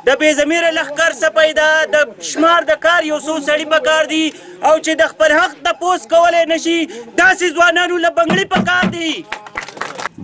د بې ضمیره لښکر څه پیدا د شمار د کار یو څو سړي پکار دي او چې د خپل حق تپوس کولی نشي داسې ځوانانو له بنګړي پکار دي.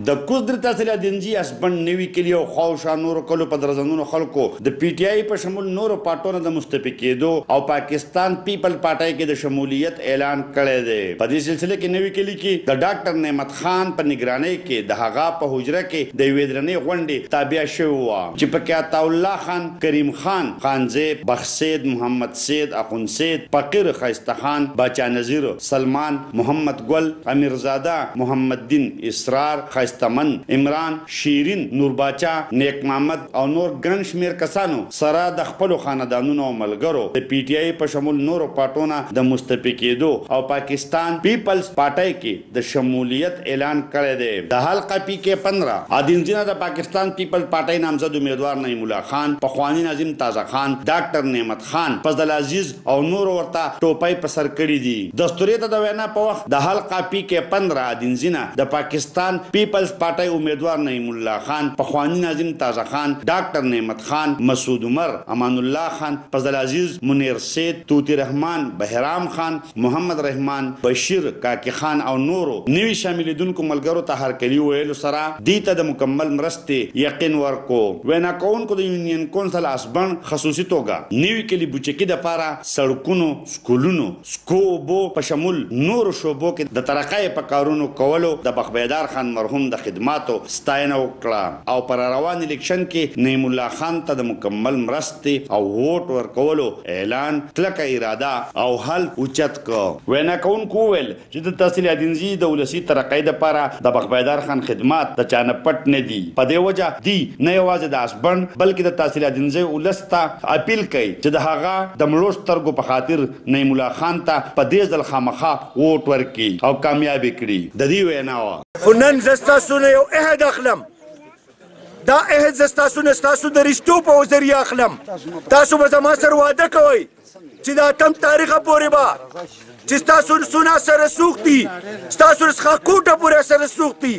د کوز در تحصیل دینجی اسبن نوي کلي او خواوشا نورو کلو په درځنونو خلکو د پی ټی آی په شمول نورو پارټونو د مستفي کېدو او پاکستان پیپل پارټۍ کې د شمولیت اعلان کړی دی. په دې سلسله کې نوي کلي کې د ډاکټر نعمت خان په نگرانۍ کې د هغه په حجره کې د یوې درنې غونډې تابع شوې وه چې پکې عطاالله خان، کریم خان، خانزیب، بخسید، محمد سید، اخوندسید، فقیر ښایسته خان، باچا نذیر، سلمان، محمد ګل، امیرزاده، محمد دین، اسرار، ښایستمن، عمران، شیرین، نور باچا، نیک محمد او نور ګڼ شمېر کسانو سره د خپلو خاندانونو او ملګرو د پی ټی آی په شمول نورو پارټونه د مستفي کېدو او پاکستان پیپلز پارټۍ کې د شمولیت اعلان کړی دی. د حلقه پی کې 15 ادینځینه د پاکستان پیپل پارټۍ نامزد امیدوار نعیم الله خان، پخوانی ناظم تازه خان، ډاکټر نعمت خان، فضل عزیز او نور ورته ټوپۍ په سر کړي دي. دستوري ته د وینا په وخت د حلقه پی کې 15 ادینځینه د پاکستان پیپلز پارټۍ امیدوار نعیم الله خان، پخوانی ناظم تازه خان، ډاکټر نعمت خان، مسعود عمر، امان الله خان، فضل عزیز، منیر سید، توتی رحمان، بهرام خان، محمد رحمان، بشیر، کاکی خان او نورو نوي شاملیدونکو ملګرو ته هرکلي ویلو سره دې ته د مکمل مرستې یقین ورکو. وینا کوونکو د یونین کونسل اسبن خصوصي توګه نوي کلي بوچکي دپاره سړکونو، سکولونو، سکو اوبو په شمول نورو شعبو کې د ترقۍ په کارونو کولو د بخبیدار خان مرحوم د خدماتو ستاینه وکړه او پر روان الیکشن کې نعیم الله خان ته د مکمل مرستې او ووټ ورکولو اعلان کلکه اراده او حل اوچت کړ. وینا کوونکو وویل چې د تحصیل ادینځي د ولسي ترقۍ دپاره د بخبیدار خان خدمات د چا نه پټ نه دي. په دې وجه دی نه یوازې د اسبن بلکې د تحصیل ادینځي ولس ته اپیل کوي چې د هغه د مړو سترګو په خاطر نعیم الله خان ته په دې ځل خامخا ووټ ورکړي او کامیابي کړي. د دې وینا وه خو نن زه ستاسو نه یو عهد اخلم. دا عهد زه ستاسو نه ستاسو د رشتو په ذریعه اخلم. تاسو به زما سره واده کوئ چې د 8 تاریخه پورې به چې ستاسو سونه سره سوق دي، ستاسو څخه کوټه پورې سره سوق دي،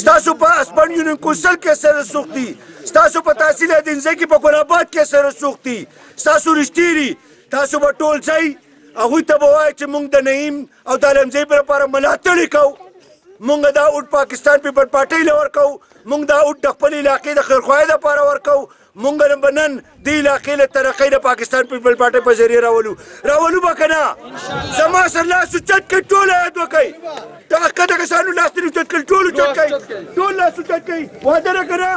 ستاسو په اسبن یونین کونسل کې سره سوق دي، ستاسو په تحصیل ادینځي کې په ګل آباد کې سره سوق دي، ستاسو رشتې دي. تاسو به ټول ځئ هغوی ته به وایئ چې موږ د نعیم او د علمزي لپاره ملاتړ کوو. مونږ دا اوټ پاکستان پیپل پارټۍ له ورکوو، مونږ دا اوټ د خپلې علاقې د خیرخواهۍ دپاره ورکوو. مونږ به نن دې علاقې له ترقۍ د پاکستان پیپل پارټۍ په ذریعه راولو به که نه. زما سره لاس اوچت کړئ، ټول عاید وکړئ. دغه ښکته کسانو لاس ترې اوچت کړئ، ټول اوچت کړئ، ټول لاس اوچت کړئ. واده نه که نه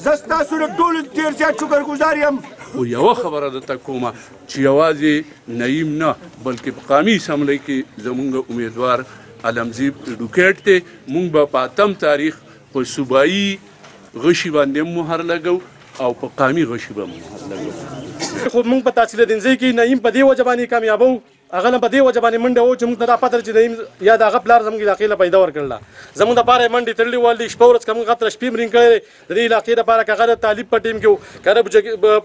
زه ستاسو نه ټولو ډېر زیات شکرګزار یم. خو یوه خبره درته کومه چې یوازې نعیم نه بلکې په قامي اسمبلۍ کې زمونږ امیدوار علمزي اډوکیټ دی. مونږ به په 8 تاریخ په صوبایي غشي باندې هم مهر لګو او په قامي غشي به مهر لګو. خو مونږ په تحصیل ادینځي کې نعیم په دې وجه باندې کامیابو، هغه نه په دې وجه باندې منډه و چې موږ ته دا پته چې نعیم یا د هغه پلار زموږ علاقې له پیدا ورکړله. زموږ دپاره یې منډې تړلې ول، شپه ورځ که موږ هغه ته شپې مرین کړی د دې علاقې دپاره که هغه د تعلیم په ټیم کې و، که هغه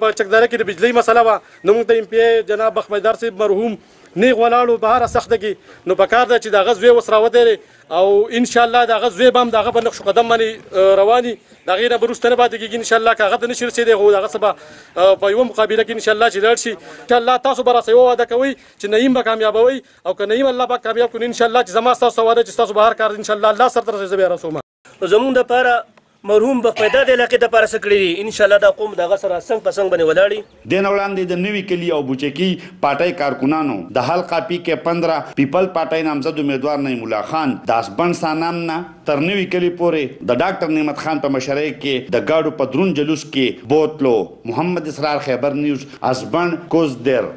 په چکداره کې د بجلۍ مسله وه، نو موږ ته ایم پی ای جناب بخبیدار صاحب مرحوم نیغ ولاړو په هره سخته کې. نو پکار ده چې د هغه زوی اوس راودرې او انشاءالله د هغه زوی به هم د هغه په نقش قدم باندې روان وي، د هغې نه به وروسته نه پاتې کېږي. انشاءالله که هغه ته نشي رسېدی خو د هغه څه به په یوه مقابله کې انشاءالله چې لاړ شي. انشاءالله تاسو به راسه یوه وعده کوئ چې نعیم به کامیابوئ او که نعیم الله پاک کامیاب کړي انشاءالله چې زما ستاسو وعده چې ستاسو به هر کار انشاءالله الله سرته رسوي، زه بیا رسوم. زمونږ دپاره مرحوم بخبیدار د علاقې دپاره څه کړي دي، انشاءالله دا قوم د هغه سره څنګ په څنګ باندې ولاړي. دې نه وړاندې د نوي کلي او بوچکي پارټۍ کارکونانو د حلقه پی کې 15 پیپل پارټۍ نامزد امیدوار نعیم الله خان د اسبن سانام نه تر نوي کلي پورې د ډاکټر نعمت خان په مشرۍ کې د ګاډو په درون جلوس کې بوتلو. محمد اسرار، خیبر نیوز، اسبن، کوزدر.